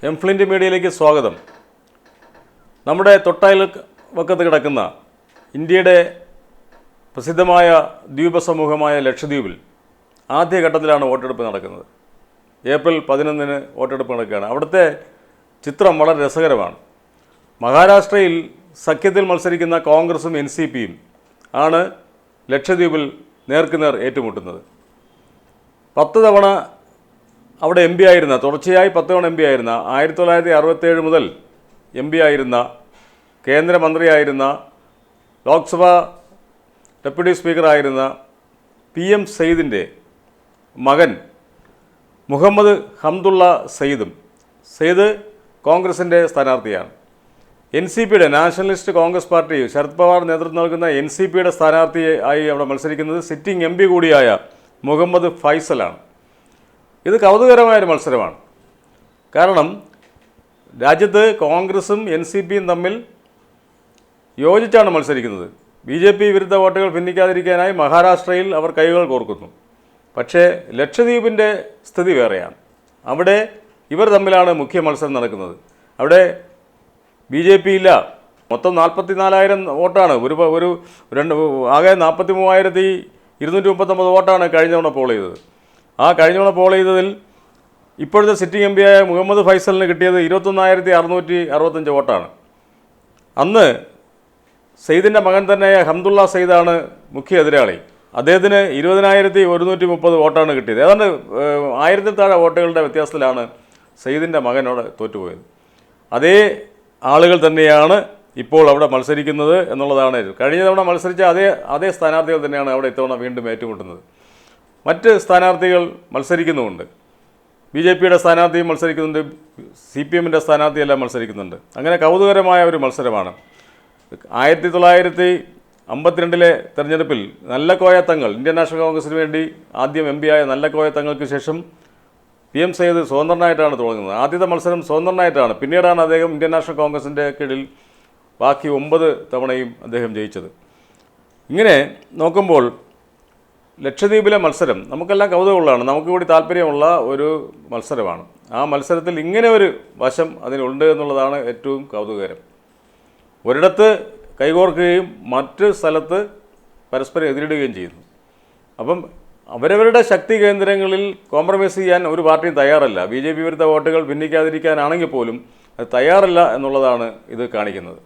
എംഫ്ലിൻ്റ് മീഡിയയിലേക്ക് സ്വാഗതം. നമ്മുടെ തൊട്ടയൽവക്കത്ത് കിടക്കുന്ന ഇന്ത്യയുടെ പ്രസിദ്ധമായ ദ്വീപ സമൂഹമായ ലക്ഷദ്വീപിൽ ആദ്യഘട്ടത്തിലാണ് വോട്ടെടുപ്പ് നടക്കുന്നത്. ഏപ്രിൽ 11 വോട്ടെടുപ്പ് നടക്കുകയാണ്. അവിടുത്തെ ചിത്രം വളരെ രസകരമാണ്. മഹാരാഷ്ട്രയിൽ സഖ്യത്തിൽ മത്സരിക്കുന്ന കോൺഗ്രസും NCPയും ആണ് ലക്ഷദ്വീപിൽ നേർക്കുനേർ ഏറ്റുമുട്ടുന്നത്. 10 തവണ അവിടെ MP ആയിരുന്ന, തുടർച്ചയായി 10 തവണ MP ആയിരുന്ന, 1967 മുതൽ MP ആയിരുന്ന, കേന്ദ്രമന്ത്രിയായിരുന്ന, ലോക്സഭ ഡെപ്യൂട്ടി സ്പീക്കറായിരുന്ന PM സയ്യിദിൻ്റെ മകൻ മുഹമ്മദ് ഹംദുള്ള സയ്യിദും. സയ്യിദ് കോൺഗ്രസിൻ്റെ സ്ഥാനാർത്ഥിയാണ്. NCPയുടെ നാഷണലിസ്റ്റ് കോൺഗ്രസ് പാർട്ടി ശരത് പവാർ നേതൃത്വം നൽകുന്ന NCPയുടെ സ്ഥാനാർത്ഥിയായി അവിടെ മത്സരിക്കുന്നത് സിറ്റിംഗ് MP കൂടിയായ മുഹമ്മദ് ഫൈസലാണ്. ഇത് കൗതുകകരമായൊരു മത്സരമാണ്. കാരണം രാജ്യത്ത് കോൺഗ്രസും NCPയും തമ്മിൽ യോജിച്ചാണ് മത്സരിക്കുന്നത്. BJP വിരുദ്ധ വോട്ടുകൾ ഭിന്നിക്കാതിരിക്കാനായി മഹാരാഷ്ട്രയിൽ അവർ കൈകൾ കോർക്കുന്നു. പക്ഷേ ലക്ഷദ്വീപിൻ്റെ സ്ഥിതി വേറെയാണ്. അവിടെ ഇവർ തമ്മിലാണ് മുഖ്യ മത്സരം നടക്കുന്നത്. അവിടെ BJP ഇല്ല. മൊത്തം 44,000 വോട്ടാണ്. ആകെ 43,239 വോട്ടാണ് കഴിഞ്ഞ തവണ പോൾ ചെയ്തത്. ആ കഴിഞ്ഞ തവണ പോൾ ചെയ്തതിൽ ഇപ്പോഴത്തെ സിറ്റിംഗ് MP ആയ മുഹമ്മദ് ഫൈസലിന് കിട്ടിയത് 21,665 വോട്ടാണ്. അന്ന് സയ്യിദിൻ്റെ മകൻ തന്നെയായ ഹംദുള്ള സയ്യിദാണ് മുഖ്യ എതിരാളി. അദ്ദേഹത്തിന് 20,130 വോട്ടാണ് കിട്ടിയത്. ഏതാണ്ട് 1000-ൽ താഴെ വോട്ടുകളുടെ വ്യത്യാസത്തിലാണ് സയ്യിദിൻ്റെ മകനോട് തോറ്റുപോയത്. അതേ ആളുകൾ തന്നെയാണ് ഇപ്പോൾ അവിടെ മത്സരിക്കുന്നത് എന്നുള്ളതാണ്. കഴിഞ്ഞ തവണ മത്സരിച്ച അതേ സ്ഥാനാർത്ഥികൾ തന്നെയാണ് അവിടെ ഇത്തവണ വീണ്ടും ഏറ്റുമുട്ടുന്നത്. മറ്റ് സ്ഥാനാർത്ഥികൾ മത്സരിക്കുന്നുമുണ്ട്. BJPയുടെ സ്ഥാനാർത്ഥിയും മത്സരിക്കുന്നുണ്ട്, CPMൻ്റെ സ്ഥാനാർത്ഥിയെല്ലാം മത്സരിക്കുന്നുണ്ട്. അങ്ങനെ കൗതുകരമായ ഒരു മത്സരമാണ്. 1952 തെരഞ്ഞെടുപ്പിൽ നല്ലക്കോയ തങ്ങൾ, ഇന്ത്യൻ നാഷണൽ കോൺഗ്രസിന് വേണ്ടി ആദ്യം MP ആയ നല്ലക്കോയ തങ്ങൾക്ക് ശേഷം PM സയ്യിദ് സ്വതന്ത്രനായിട്ടാണ് തുടങ്ങുന്നത്. ആദ്യത്തെ മത്സരം സ്വതന്ത്രനായിട്ടാണ്. പിന്നീടാണ് അദ്ദേഹം ഇന്ത്യൻ നാഷണൽ കോൺഗ്രസിൻ്റെ കീഴിൽ ബാക്കി 9 തവണയും അദ്ദേഹം ജയിച്ചത്. ഇങ്ങനെ നോക്കുമ്പോൾ ലക്ഷദ്വീപിലെ മത്സരം നമുക്കെല്ലാം കൗതുകമുള്ളതാണ്. നമുക്ക് കൂടി താല്പര്യമുള്ള ഒരു മത്സരമാണ്. ആ മത്സരത്തിൽ ഇങ്ങനെ ഒരു വശം അതിനുണ്ട് എന്നുള്ളതാണ് ഏറ്റവും കൗതുകകരം. ഒരിടത്ത് കൈകോർക്കുകയും മറ്റ് സ്ഥലത്ത് പരസ്പരം എതിരിടുകയും ചെയ്യുന്നു. അപ്പം അവരവരുടെ ശക്തി കേന്ദ്രങ്ങളിൽ കോംപ്രമൈസ് ചെയ്യാൻ ഒരു പാർട്ടിയും തയ്യാറല്ല. BJP വിരുദ്ധ വോട്ടുകൾ ഭിന്നിക്കാതിരിക്കാനാണെങ്കിൽ പോലും അത് തയ്യാറല്ല എന്നുള്ളതാണ് ഇത് കാണിക്കുന്നത്.